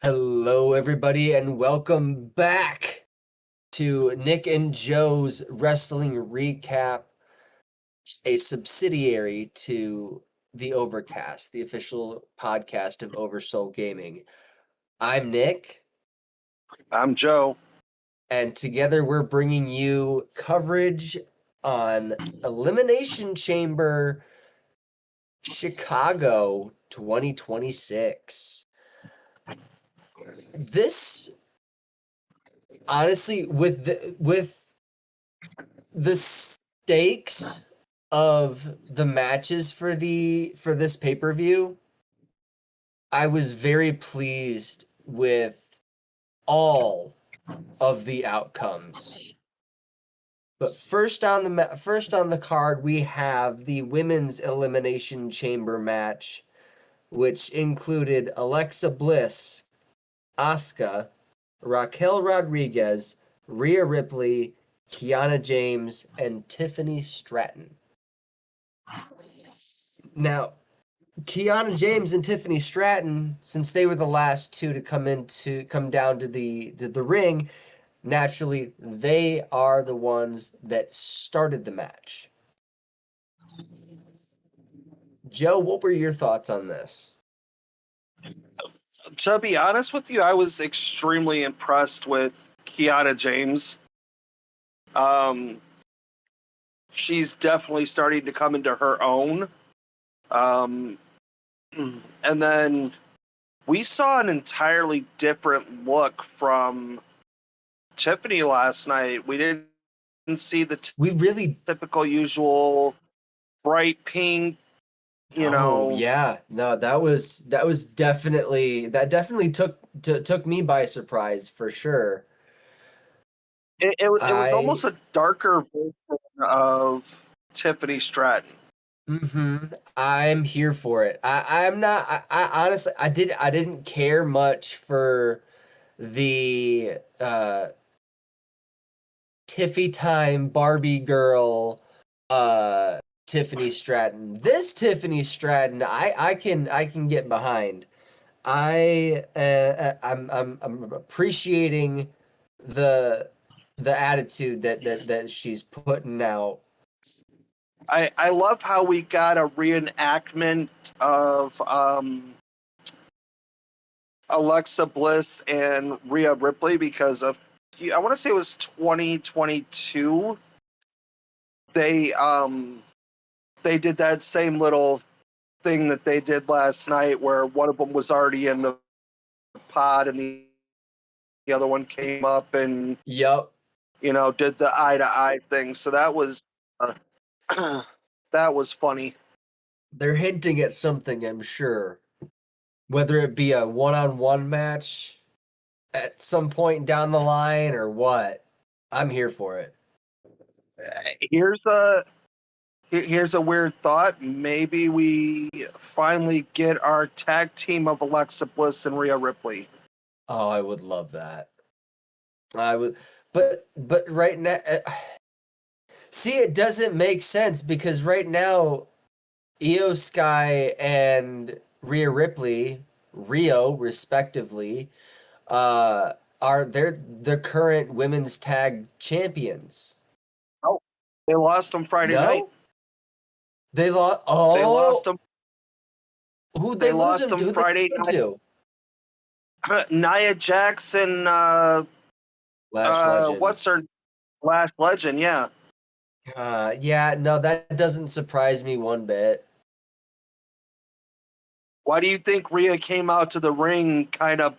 Hello, everybody, and welcome back to Nick and Joe's Wrestling Recap, a subsidiary to the Overcast, the official podcast of Oversoul Gaming. I'm Nick, I'm Joe. and together we're bringing you coverage on Elimination Chamber Chicago 2026. This honestly, with the stakes of the matches for this pay-per-view, I was very pleased with all of the outcomes. But first on the card, we have the women's elimination chamber match, which included Alexa Bliss, Asuka, Raquel Rodriguez, Rhea Ripley, Kiana James, and Tiffany Stratton. Now, Kiana James and Tiffany Stratton, since they were the last two to come down to the ring, naturally they are the ones that started the match. Joe, what were your thoughts on this? To be honest with you, I was extremely impressed with Kiana James. She's definitely starting to come into her own. And then we saw an entirely different look from Tiffany last night. We didn't see the typical usual bright pink. Yeah, no, that definitely took me by surprise for sure. It was almost a darker version of Tiffany Stratton. I'm here for it. I'm not. I honestly, I didn't care much for the Tiffy time Barbie girl, Tiffany Stratton. This Tiffany Stratton, I can get behind. I'm appreciating the attitude that she's putting out. I love how we got a reenactment of Alexa Bliss and Rhea Ripley because of, I want to say it was 2022. They did that same little thing that they did last night where one of them was already in the pod and the other one came up and Yep, did the eye to eye thing. So that was that was funny. They're hinting at something, I'm sure. Whether it be a one-on-one match at some point down the line or what, I'm here for it. Here's a weird thought. Maybe we finally get our tag team of Alexa Bliss and Rhea Ripley. Oh, I would love that. I would, but right now, see, it doesn't make sense because right now, Io Sky and Rhea Ripley, Rio respectively, are they're the current women's tag champions. Oh, they lost them Friday night. They lost. Oh, they lost them. Who they lost them Friday night to? Nia Jackson. Lash Legend. What's her Lash Legend? Yeah. Yeah. No, that doesn't surprise me one bit. Why do you think Rhea came out to the ring kind of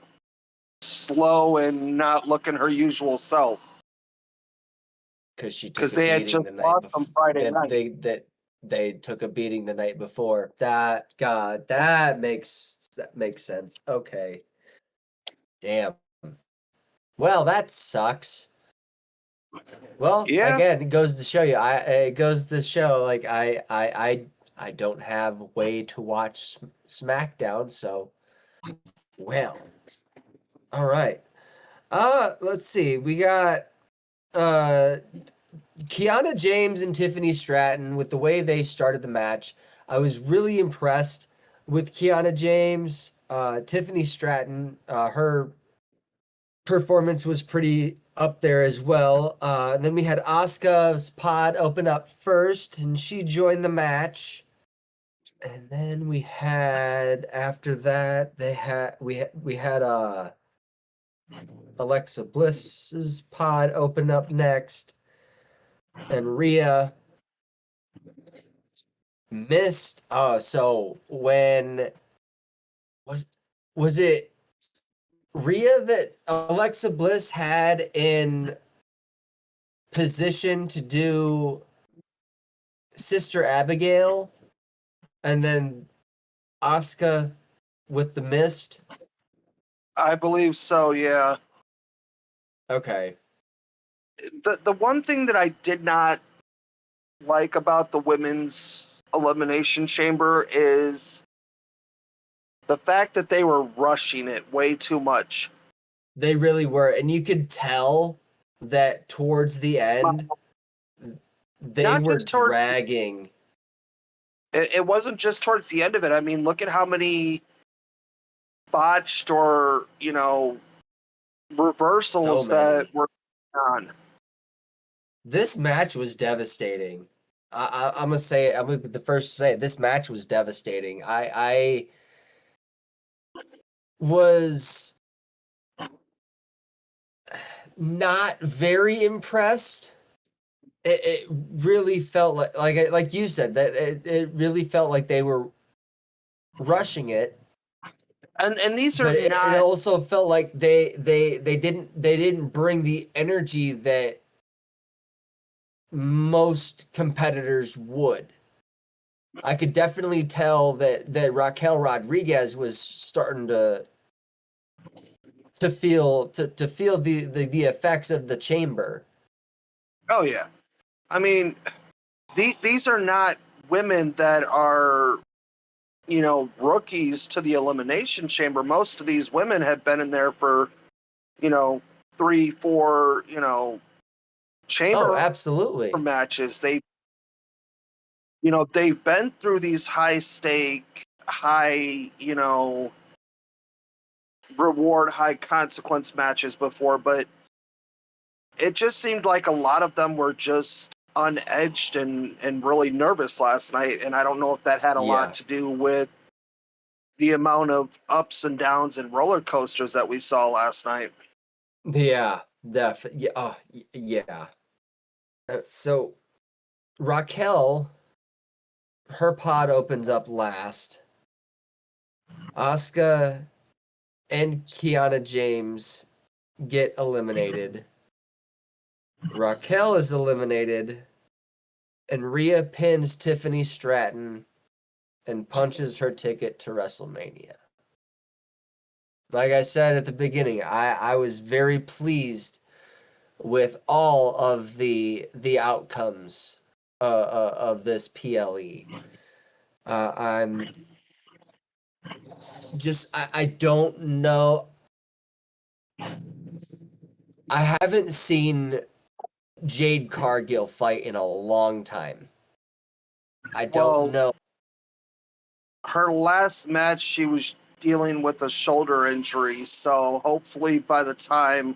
slow and not looking her usual self? Because they had just lost them Friday night. They took a beating the night before. That makes sense. Okay. Damn. Well, that sucks. Well, yeah. Again, it goes to show you. Like I don't have a way to watch SmackDown, so well. All right. Let's see. We got Kiana James and Tiffany Stratton with the way they started the match. I was really impressed with Kiana James. Tiffany Stratton, her performance was pretty up there as well. And then we had Asuka's pod open up first, and she joined the match. And then we had after that we had Alexa Bliss's pod open up next, and Rhea missed. Oh, so when was it Rhea that Alexa Bliss had in position to do Sister Abigail, and then Asuka with the mist? I believe so, yeah. Okay. The one thing that I did not like about the women's elimination chamber is the fact that they were rushing it way too much. They really were, and you could tell that towards the end they were dragging. It wasn't just towards the end of it. I mean, look at how many botched or, reversals that were on. This match was devastating. I'm gonna say I'm gonna be the first to say it. This match was devastating. I was not very impressed. It really felt like you said that it really felt like they were rushing it. And these are but it not. also felt like they didn't bring the energy that most competitors would. I could definitely tell that Raquel Rodriguez was starting to feel the effects of the chamber. Oh yeah, I mean, these are not women that are, rookies to the elimination chamber. Most of these women have been in there for, 3, 4, chamber absolutely matches. They've been through these high stake, high, reward, high consequence matches before, but it just seemed like a lot of them were just unedged and really nervous last night. And I don't know if that had a lot to do with the amount of ups and downs and roller coasters that we saw last night. Yeah, definitely. Yeah. So Raquel, her pod opens up last. Asuka and Kiana James get eliminated. Raquel is eliminated, and Rhea pins Tiffany Stratton and punches her ticket to WrestleMania. Like I said at the beginning, I was very pleased with all of the outcomes of this PLE. I'm just I don't know. I haven't seen Jade Cargill fight in a long time. I don't know. Her last match, she was dealing with a shoulder injury, so hopefully by the time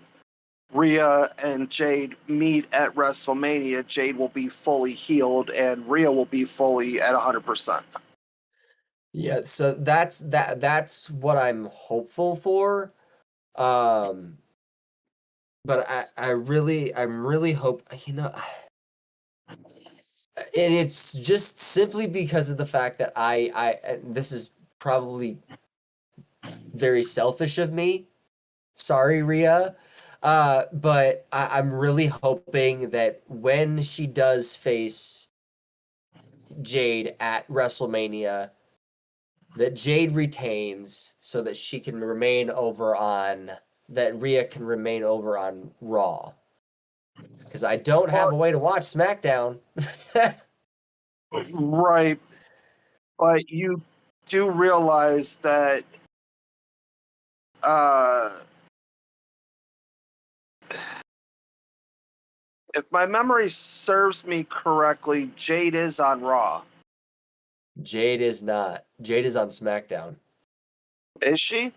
Rhea and Jade meet at WrestleMania, Jade will be fully healed and Rhea will be fully at 100%. Yeah, so that's what I'm hopeful for. But I'm really hope, and it's just simply because of the fact that and this is probably very selfish of me. Sorry, Rhea. But I'm really hoping that when she does face Jade at WrestleMania, that Jade retains so that she can remain over on, that Rhea can remain over on Raw. Because I don't have a way to watch SmackDown. Right. But you do realize that if my memory serves me correctly, Jade is on Raw. Jade is not. Jade is on SmackDown. Is she?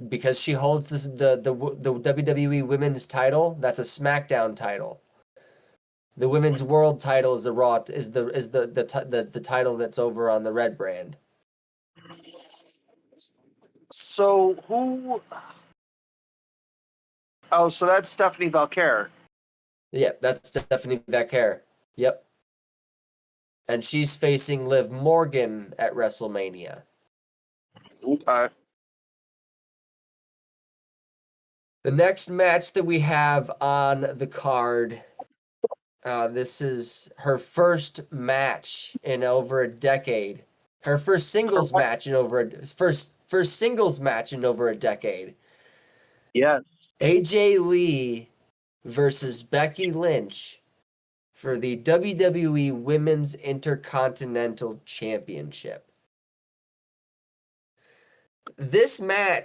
Because she holds the WWE Women's title. That's a SmackDown title. The Women's World title is the Raw the title that's over on the Red brand. So who? Oh, so that's Stephanie Valkyrie. Yep, that's Stephanie Valkyrie. Yep. And she's facing Liv Morgan at WrestleMania. Okay. The next match that we have on the card, this is her first match in over a decade. Her first singles match in over first singles match in over a decade. Yes. AJ Lee versus Becky Lynch for the WWE Women's Intercontinental Championship. This match,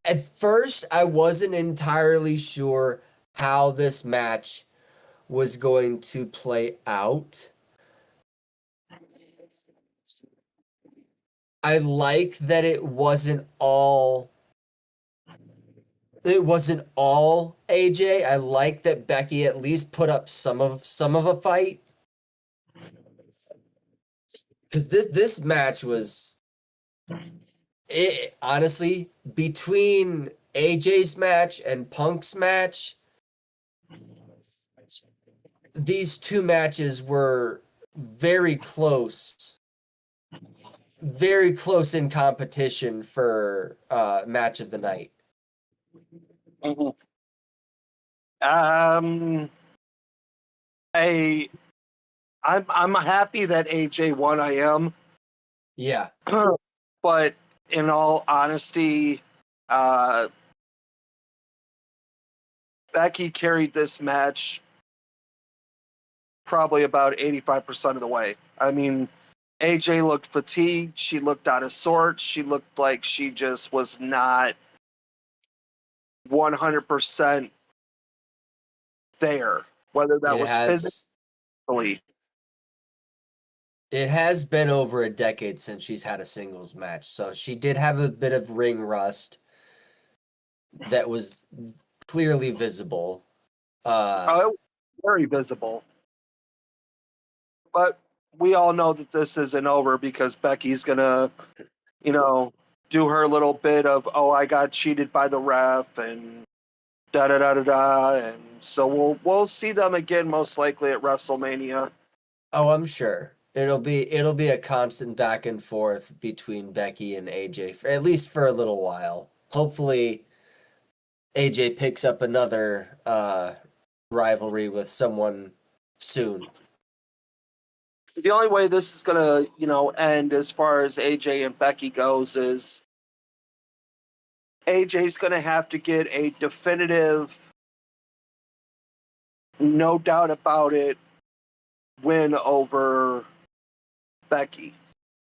at first, I wasn't entirely sure how this match was going to play out. I like that it wasn't all AJ. I like that Becky at least put up some of a fight. Because this match was, honestly, between AJ's match and Punk's match, these two matches were very close in competition for match of the night. Mm-hmm. I'm happy that AJ won. I am. Yeah. But in all honesty, Becky carried this match probably about 85% of the way. I mean, AJ looked fatigued. She looked out of sorts. She looked like she just was not 100% there, whether that was physically. It has been over a decade since she's had a singles match, so she did have a bit of ring rust that was clearly visible. Very visible. But we all know that this isn't over because Becky's gonna, do her little bit of, oh, I got cheated by the ref and da da da da da, and so we'll see them again most likely at WrestleMania. Oh, I'm sure it'll be a constant back and forth between Becky and AJ for at least for a little while. Hopefully, AJ picks up another rivalry with someone soon. The only way this is gonna, end as far as AJ and Becky goes is AJ's gonna have to get a definitive, no doubt about it, win over Becky.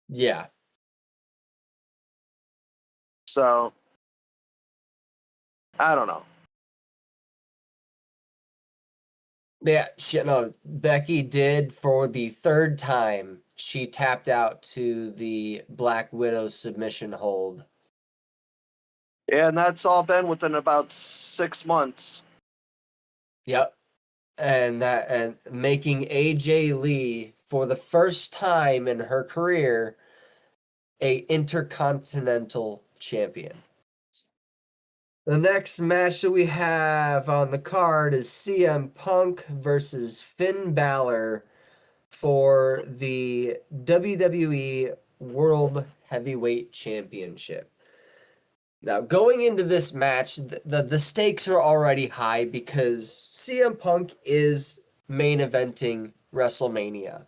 Yeah. So I don't know. Yeah, Becky did for the third time. She tapped out to the Black Widow submission hold. And that's all been within about 6 months. Yep. And making AJ Lee for the first time in her career a Intercontinental Champion. The next match that we have on the card is CM Punk versus Finn Balor for the WWE World Heavyweight Championship. Now, going into this match, the stakes are already high because CM Punk is main eventing WrestleMania.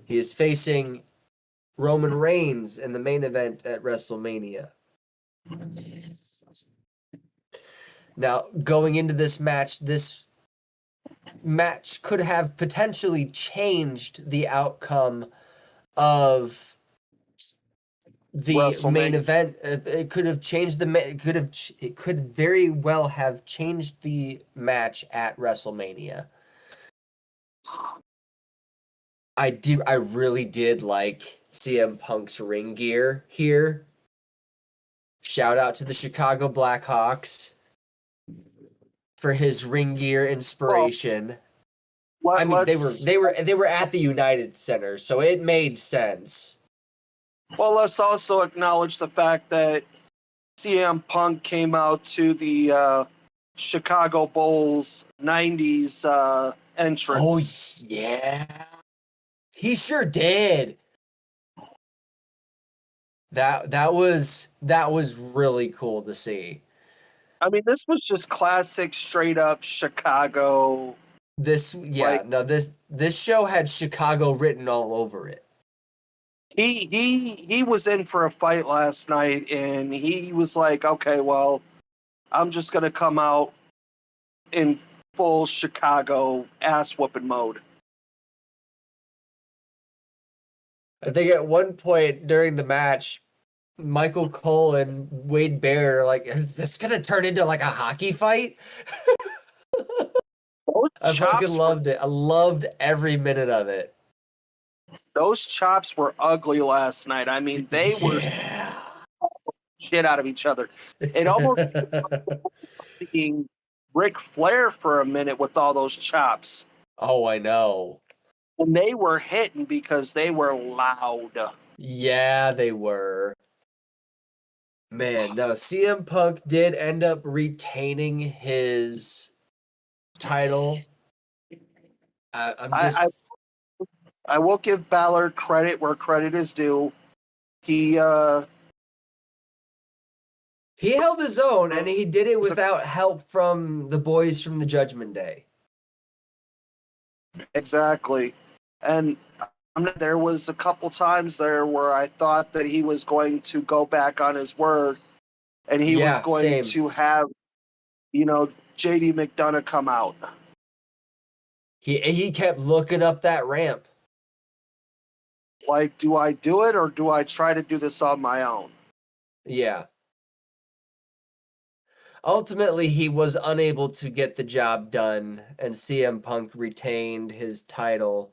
He is facing Roman Reigns in the main event at WrestleMania. Now, going into this match could have potentially changed the outcome of the main event. It could have changed it could very well have changed the match at WrestleMania. I really did like CM Punk's ring gear here. Shout out to the Chicago Blackhawks for his ring gear inspiration. I mean, they were at the United Center, so it made sense. Well, let's also acknowledge the fact that CM Punk came out to the Chicago Bulls '90s entrance. Oh yeah, he sure did. That was really cool to see. I mean, this was just classic, straight up Chicago. This show had Chicago written all over it. He was in for a fight last night, and he was like, okay, well, I'm just gonna come out in full Chicago ass whooping mode. I think at one point during the match, Michael Cole and Wade Bear like, is this gonna turn into like a hockey fight? I fucking loved it. I loved every minute of it. Those chops were ugly last night. I mean, they were shit out of each other. It almost being Ric Flair for a minute with all those chops. Oh, I know. And they were hitting because they were loud. Yeah, they were. Man, no, CM Punk did end up retaining his title. I will give Balor credit where credit is due. He held his own, and he did it without help from the boys from the Judgment Day. Exactly. And there was a couple times there where I thought that he was going to go back on his word, and he was going to have, JD McDonough come out. He kept looking up that ramp. Like, do I do it, or do I try to do this on my own? Yeah. Ultimately, he was unable to get the job done, and CM Punk retained his title.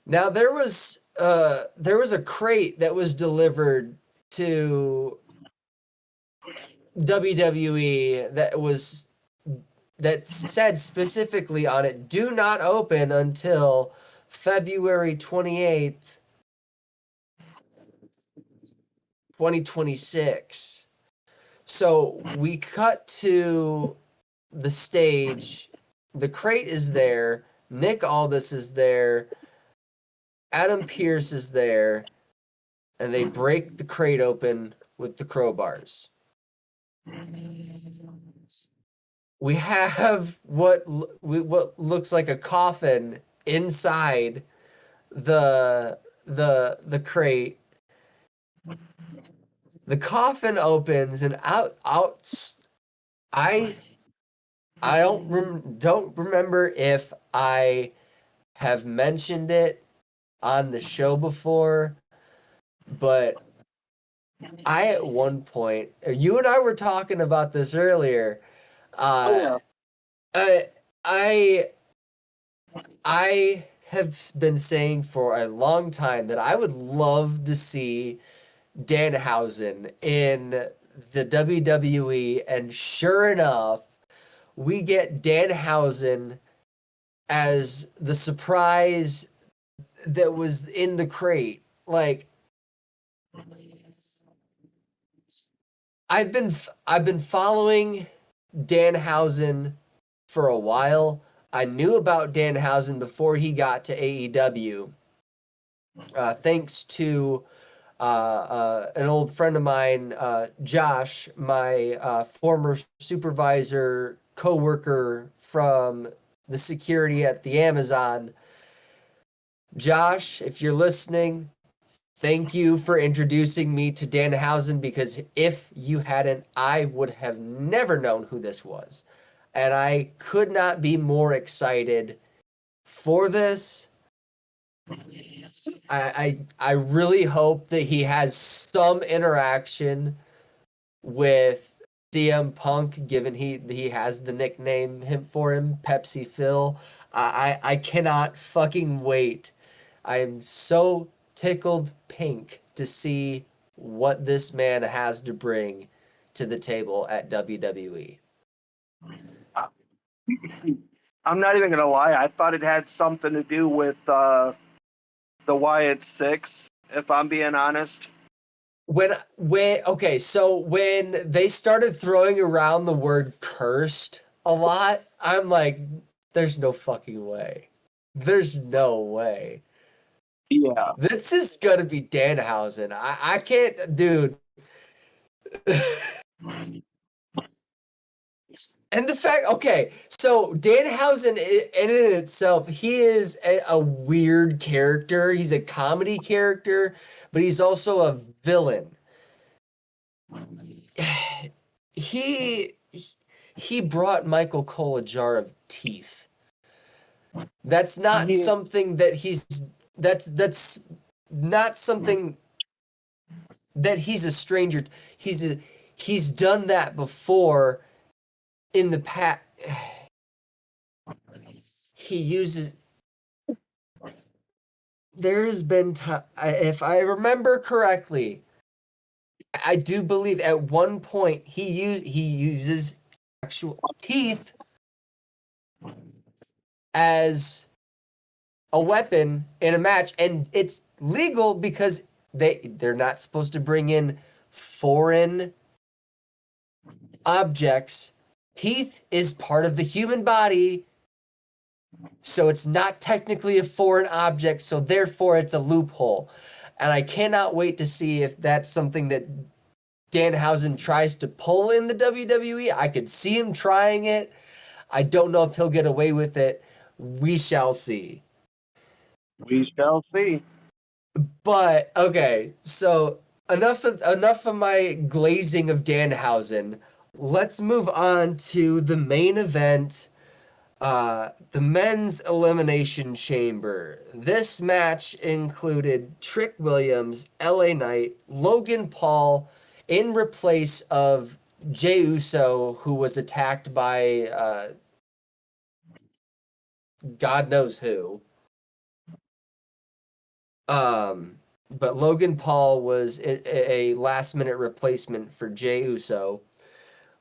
Now, there was a crate that was delivered to WWE that said specifically on it, do not open until February 28th, 2026. So we cut to the stage. The crate is there. Nick Aldis is there. Adam Pearce is there. And they break the crate open with the crowbars. We have what looks like a coffin inside the crate. The coffin opens, and out. I don't remember if I have mentioned it on the show before, but I at one point, you and I were talking about this earlier. I have been saying for a long time that I would love to see Danhausen in the WWE, and sure enough, we get Danhausen as the surprise that was in the crate. Like, I've been following Danhausen for a while. I knew about Danhausen before he got to AEW. Thanks to an old friend of mine, Josh, my former supervisor, co-worker from the security at the Amazon. Josh, if you're listening, thank you for introducing me to Danhausen, because if you hadn't, I would have never known who this was. And I could not be more excited for this. I really hope that he has some interaction with CM Punk, given he has the nickname for him, Pepsi Phil. I cannot fucking wait. I am so tickled pink to see what this man has to bring to the table at WWE. I'm not even gonna lie. I thought it had something to do with the Wyatt Six. If I'm being honest. When they started throwing around the word cursed a lot, I'm like, there's no fucking way. There's no way. Yeah. This is gonna be Danhausen. I can't, dude. And the fact, okay, so Danhausen in itself, he is a weird character. He's a comedy character, but he's also a villain. He brought Michael Cole a jar of teeth. That's not something that that's not something that he's a stranger. He's done that before in the past. He uses. There has been time, if I remember correctly, I do believe at one point he uses actual teeth as a weapon in a match, and it's legal because they're not supposed to bring in foreign objects. Teeth is part of the human body, so it's not technically a foreign object, so therefore it's a loophole. And I cannot wait to see if that's something that Danhausen tries to pull in the WWE. I could see him trying it. I don't know if he'll get away with it. We shall see. We shall see. But okay, so enough of my glazing of Danhausen. Let's move on to the main event, the men's elimination chamber. This match included Trick Williams, LA Knight, Logan Paul in replace of Jey Uso, who was attacked by God knows who. But Logan Paul was a last-minute replacement for Jey Uso.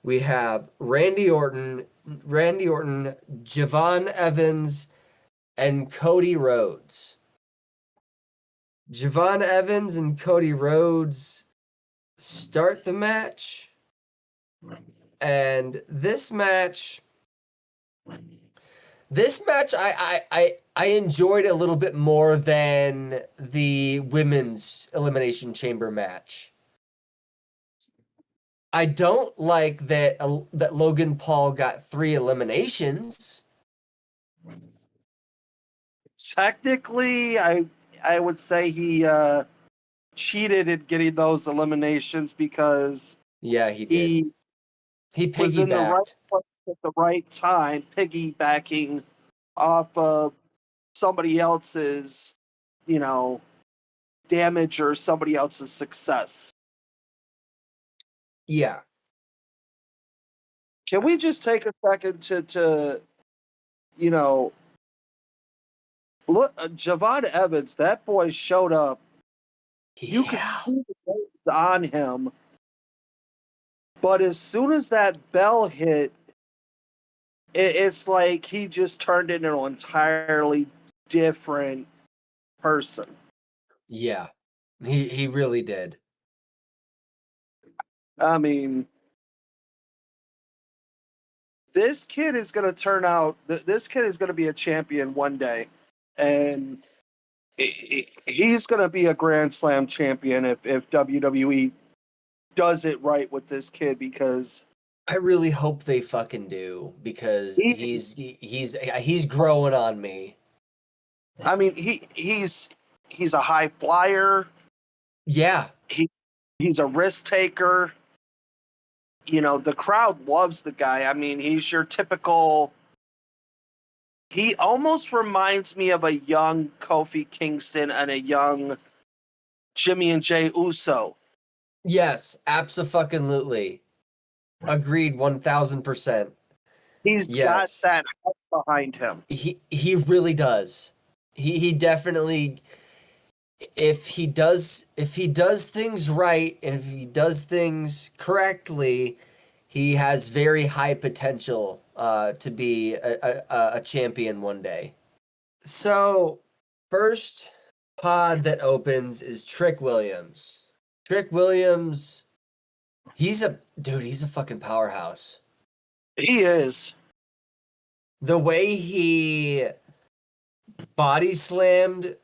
We have Randy Orton, Javon Evans, and Cody Rhodes. Javon Evans and Cody Rhodes start the match. And this match I enjoyed a little bit more than the women's elimination chamber match. I don't like that Logan Paul got 3 eliminations. Technically, I would say he cheated in getting those eliminations because yeah, he did. He was in the right piggybacked place at the right time, piggybacking off of somebody else's, damage or somebody else's success. Yeah. Can we just take a second to look, Javon Evans, that boy showed up. Yeah. You could see the gaze on him. But as soon as that bell hit, it's like he just turned into an entirely different person. Yeah. He really did. I mean, this kid is going to turn out, this kid is going to be a champion one day. And he's going to be a Grand Slam champion if WWE does it right with this kid, because I really hope they fucking do, because he's growing on me. I mean, he's a high flyer. Yeah. He's a risk taker. The crowd loves the guy. I mean, he's your typical. He almost reminds me of a young Kofi Kingston and a young Jimmy and Jey Uso. Yes, abso-fucking-lutely. Agreed 1000%. He's got that behind him. He really does. He definitely if he does things right and if he does things correctly, he has very high potential to be a champion one day. So, first pod that opens is Trick Williams. Trick Williams, he's a fucking powerhouse. He is. The way he body slammed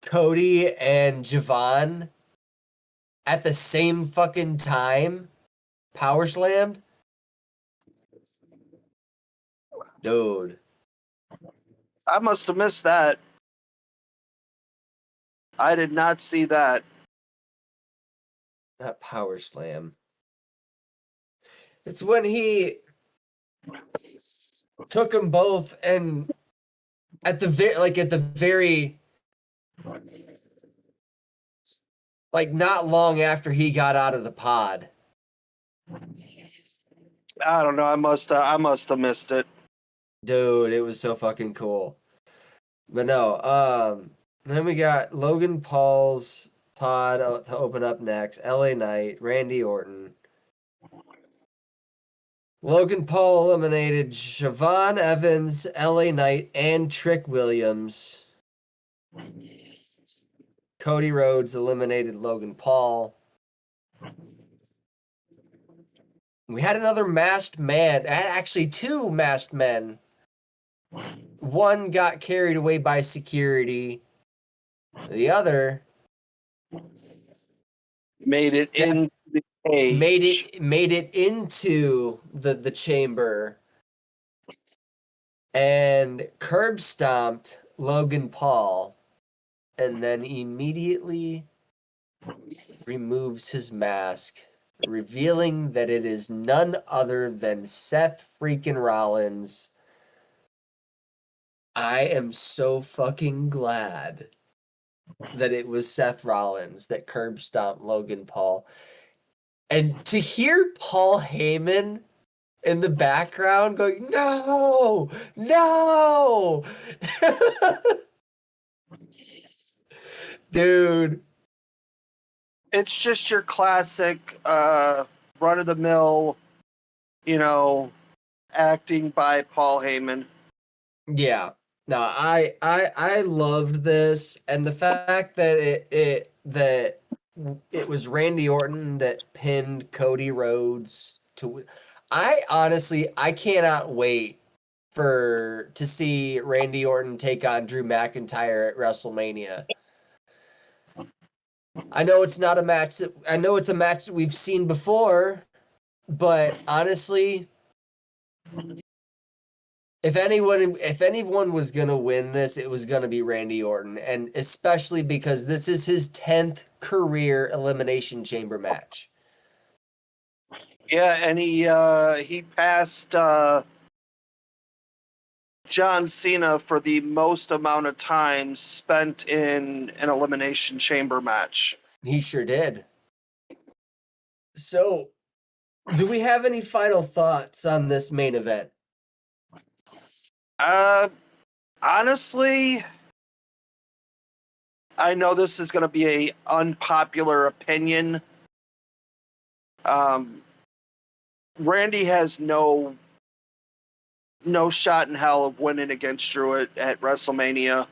Cody and Javon at the same fucking time, power slammed. Dude. I must have missed that. I did not see that. Not power slam. It's when he took them both and at the very like not long after he got out of the pod. I don't know. I must have missed it. Dude, it was so fucking cool. But no, then we got Logan Paul's pod to open up next. LA Knight, Randy Orton. Logan Paul eliminated Siobhan Evans, LA Knight, and Trick Williams. Cody Rhodes eliminated Logan Paul. We had another masked man, actually two masked men. One got carried away by security. The other made it into the cage. Made it into the chamber and curb stomped Logan Paul and then immediately removes his mask, revealing that it is none other than Seth freaking Rollins. I am so fucking glad that it was Seth Rollins that curb stomped Logan Paul. And to hear Paul Heyman in the background going, no, no. Dude. It's just your classic run-of-the-mill, acting by Paul Heyman. Yeah. No, I loved this, and the fact that it was Randy Orton that pinned Cody Rhodes to. I cannot wait to see Randy Orton take on Drew McIntyre at WrestleMania. I know it's not a match it's a match that we've seen before, but honestly, if anyone was gonna win this, it was gonna be Randy Orton, and especially because this is his 10th career Elimination Chamber match. Yeah, and he passed John Cena for the most amount of time spent in an Elimination Chamber match. He sure did. So, do we have any final thoughts on this main event? Honestly, I know this is going to be a unpopular opinion. Randy has no shot in hell of winning against Drew at WrestleMania.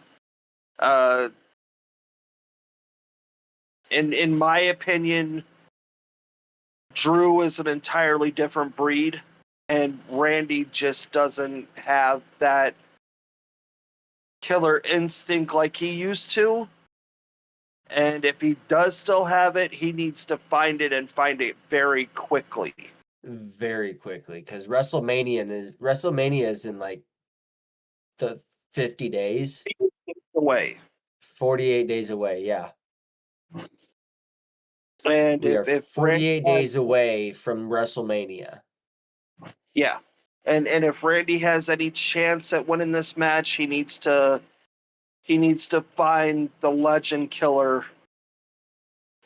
In my opinion, Drew is an entirely different breed, and Randy just doesn't have that killer instinct like he used to. And if he does still have it, he needs to find it and find it very quickly. Very quickly, because WrestleMania is in like the 50 days away. 48 days away, yeah. And we are 48 days away from WrestleMania. Yeah. And if Randy has any chance at winning this match, he needs to find the legend killer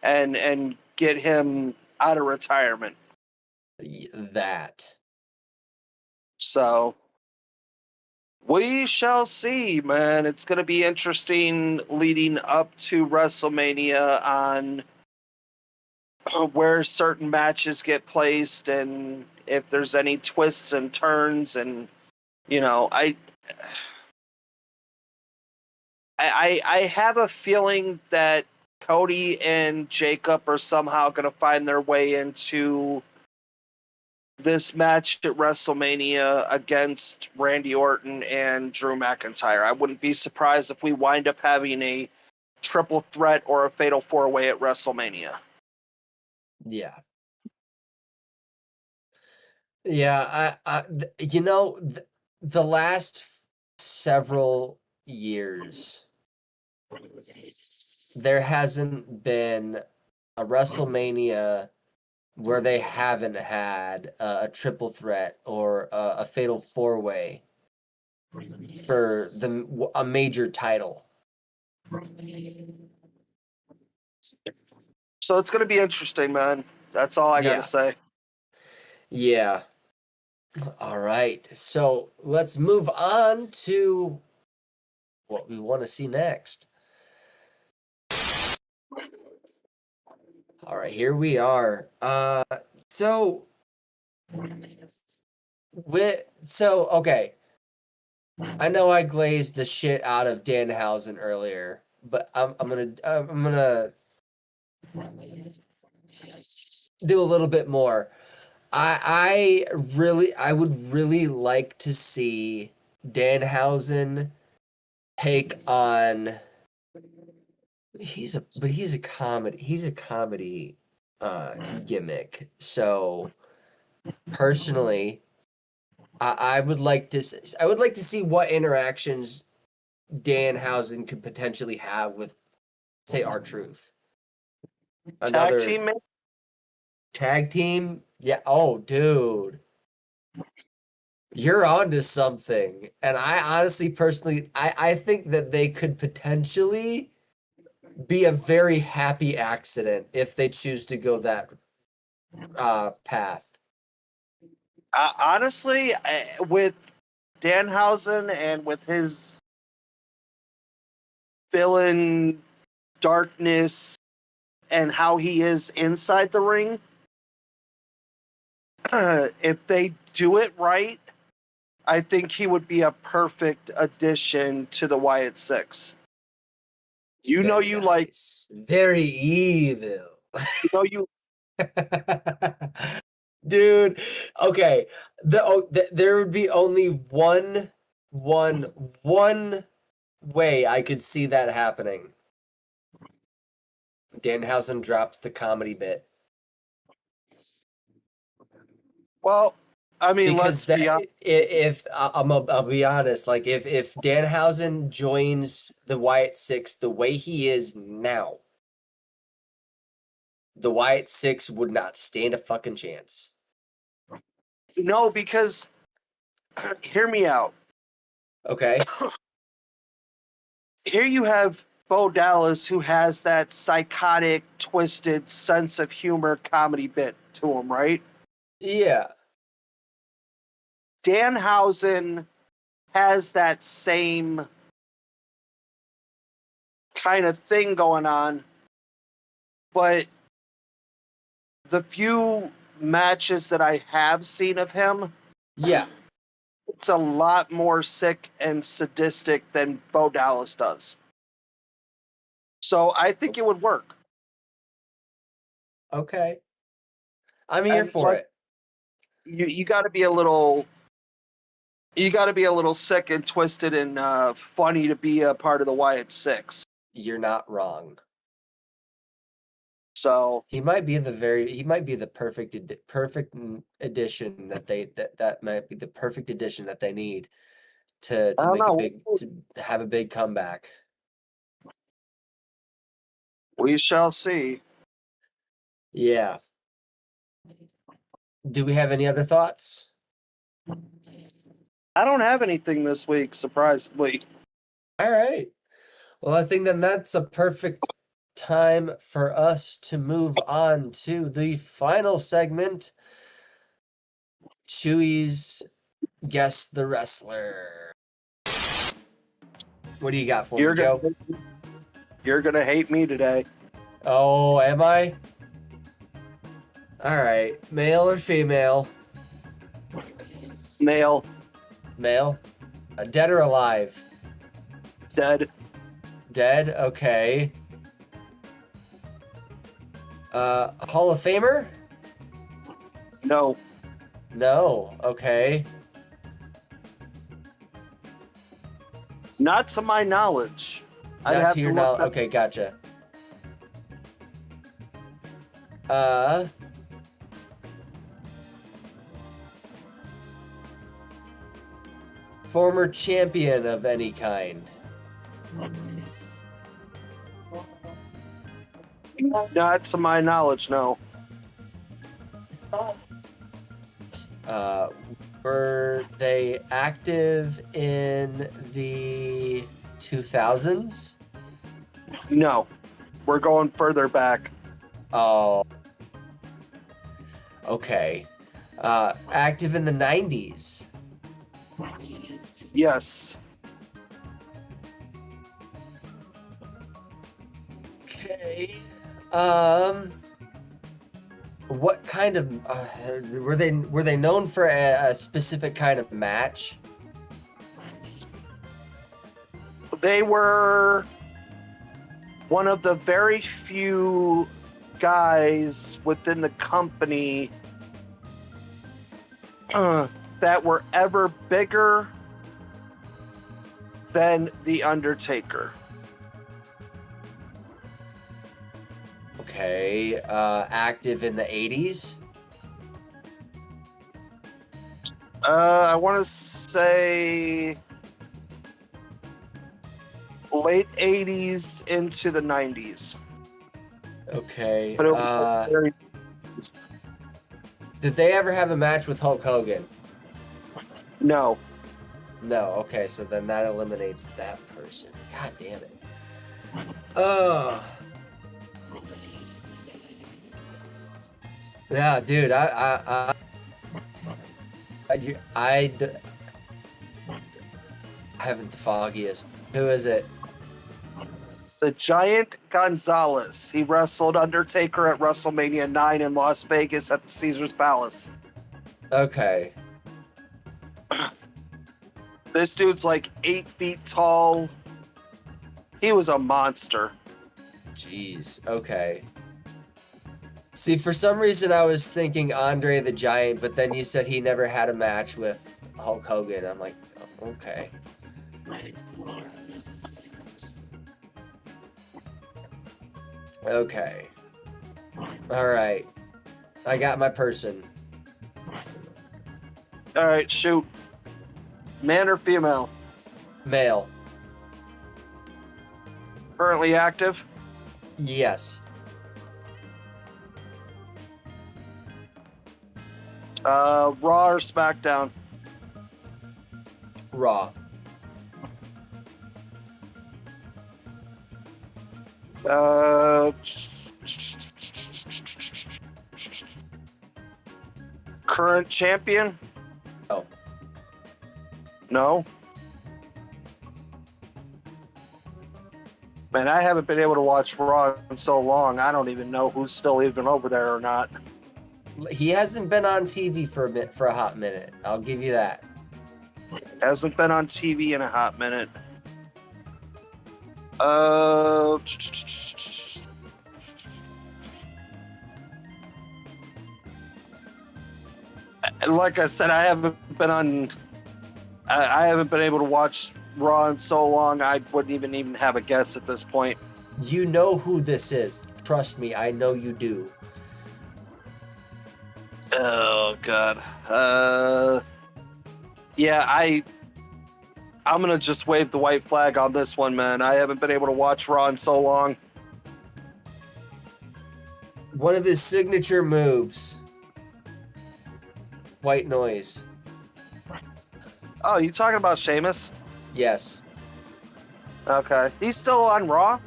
and get him out of retirement. That. So We shall see, man. It's going to be interesting leading up to WrestleMania on where certain matches get placed and if there's any twists and turns. And you know, I have a feeling that Cody and Jacob are somehow going to find their way into this match at WrestleMania against Randy Orton and Drew McIntyre. I wouldn't be surprised if we wind up having a triple threat or a fatal four-way at WrestleMania. Yeah. Yeah, the last several years, there hasn't been a WrestleMania where they haven't had a triple threat or a fatal four-way for a major title. So it's going to be interesting, man. That's all I got to say. Yeah. All right. So let's move on to what we want to see next. All right, here we are. Okay. I know I glazed the shit out of Danhausen earlier, but I'm gonna do a little bit more. I would really like to see Danhausen take on. He's a comedy gimmick. So personally, I would like to see what interactions Danhausen could potentially have with, say, R-Truth. Another tag team? Yeah. Oh, dude. You're onto something. And I honestly, personally, I think that they could potentially be a very happy accident if they choose to go that path. Honestly, with Danhausen and with his villain darkness and how he is inside the ring, if they do it right, I think he would be a perfect addition to the Wyatt Six. You know, you like very evil. You know, you dude. Okay, there would be only one way I could see that happening. Danhausen drops the comedy bit. Well, I mean, because if I'll be honest, like if Danhausen joins the Wyatt Six the way he is now, the Wyatt Six would not stand a fucking chance. No, because hear me out. Okay. Here you have Bo Dallas, who has that psychotic, twisted sense of humor comedy bit to him, right? Yeah. Danhausen has that same kind of thing going on, but the few matches that I have seen of him, yeah, it's a lot more sick and sadistic than Bo Dallas does. So I think it would work. Okay. I'm here for it. You got to be a little. You got to be a little sick and twisted and funny to be a part of the Wyatt Six. You're not wrong. So he might be the perfect addition that might be the perfect addition that they need to have a big comeback. We shall see. Yeah. Do we have any other thoughts? I don't have anything this week, surprisingly. All right. Well, I think then that's a perfect time for us to move on to the final segment. Chewy's Guess the Wrestler. What do you got for me, Joe? You're gonna hate me today. Oh, am I? All right, male or female? Male. Male. Dead or alive? Dead. Dead. Okay. Hall of Famer? No. No. Okay. Not to my knowledge. Not to your knowledge. Okay, gotcha. Former champion of any kind? Not to my knowledge, no. Were they active in the 2000s? No. We're going further back. Oh. Okay. Active in the 90s? Yes. Okay. What kind of were they known for a specific kind of match? They were one of the very few guys within the company that were ever bigger than The Undertaker. Okay. Active in the 80s? I want to say late 80s into the 90s. Okay. But it was very... Did they ever have a match with Hulk Hogan? No. No. Okay, so then that eliminates that person. God damn it. Oh. Yeah, dude. I haven't the foggiest. Who is it? The Giant Gonzalez. He wrestled Undertaker at WrestleMania 9 in Las Vegas at the Caesars Palace. Okay. This dude's like 8 feet tall. He was a monster. Jeez. Okay. See, for some reason I was thinking Andre the Giant, but then you said he never had a match with Hulk Hogan. I'm like, oh, okay. Okay. All right. I got my person. All right, shoot. Man or female? Male. Currently active? Yes. Raw or SmackDown? Raw. Current champion? Oh. No? Man, I haven't been able to watch Raw in so long, I don't even know who's still even over there or not. He hasn't been on TV for a hot minute. I'll give you that. Hasn't been on TV in a hot minute. Like I said, I haven't been able to watch Raw in so long, I wouldn't even have a guess at this point. You know who this is. Trust me, I know you do. Oh God. Yeah, I'm gonna just wave the white flag on this one, man. I haven't been able to watch Raw in so long. One of his signature moves. White noise. Oh, you talking about Sheamus? Yes. Okay. He's still on Raw?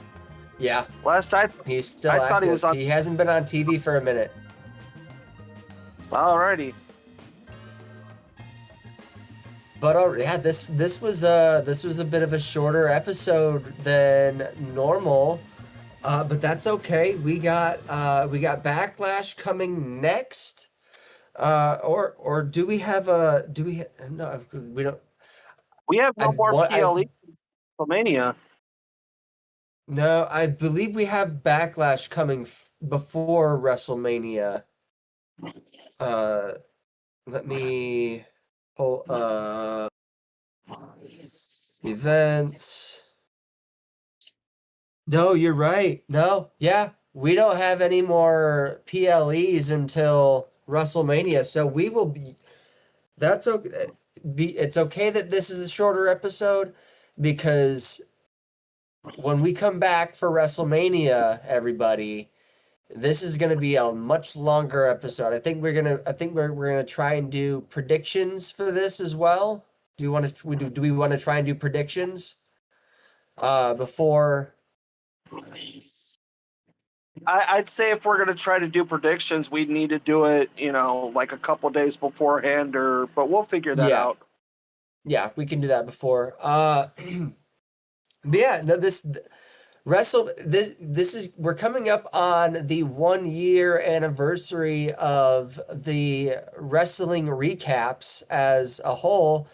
Yeah. Last time He's still I active. thought he was on. He hasn't been on TV for a minute. Alrighty. But yeah, this was a bit of a shorter episode than normal. But that's okay. We got Backlash coming next. Or do we have a no, we don't. We have no more PLE WrestleMania. No, I believe we have Backlash coming before WrestleMania. Let me pull events. No, you're right. No, yeah, we don't have any more PLEs until WrestleMania, so we will be. That's okay. It's okay that this is a shorter episode because when we come back for WrestleMania, everybody, this is going to be a much longer episode. I think we're gonna try and do predictions for this as well. Do we want to try and do predictions before? I'd say if we're going to try to do predictions, we'd need to do it, like a couple days beforehand, but we'll figure that out. Yeah, we can do that before. But yeah, no, this is we're coming up on the 1 year anniversary of the wrestling recaps as a whole,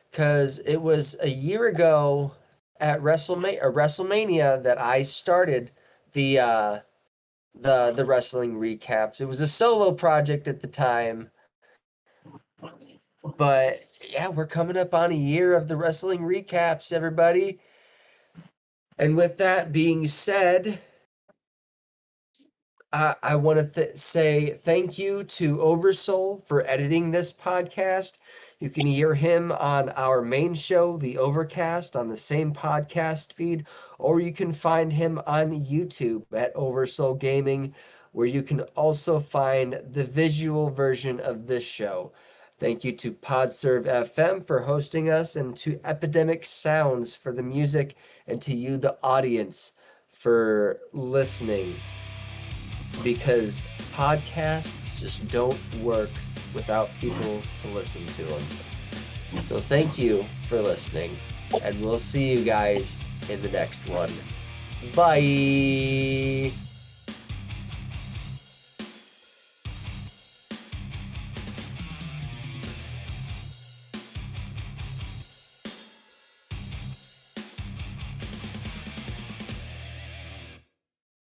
because it was a year ago at WrestleMania that I started the wrestling recaps. It was a solo project at the time. But yeah, we're coming up on a year of the wrestling recaps, everybody. And with that being said, I want to say thank you to Oversoul for editing this podcast. You can hear him on our main show, The Overcast, on the same podcast feed, or you can find him on YouTube at Oversoul Gaming, where you can also find the visual version of this show. Thank you to Podserve FM for hosting us, and to Epidemic Sounds for the music, and to you, the audience, for listening. Because podcasts just don't work without people to listen to them. So thank you for listening, and we'll see you guys in the next one. Bye!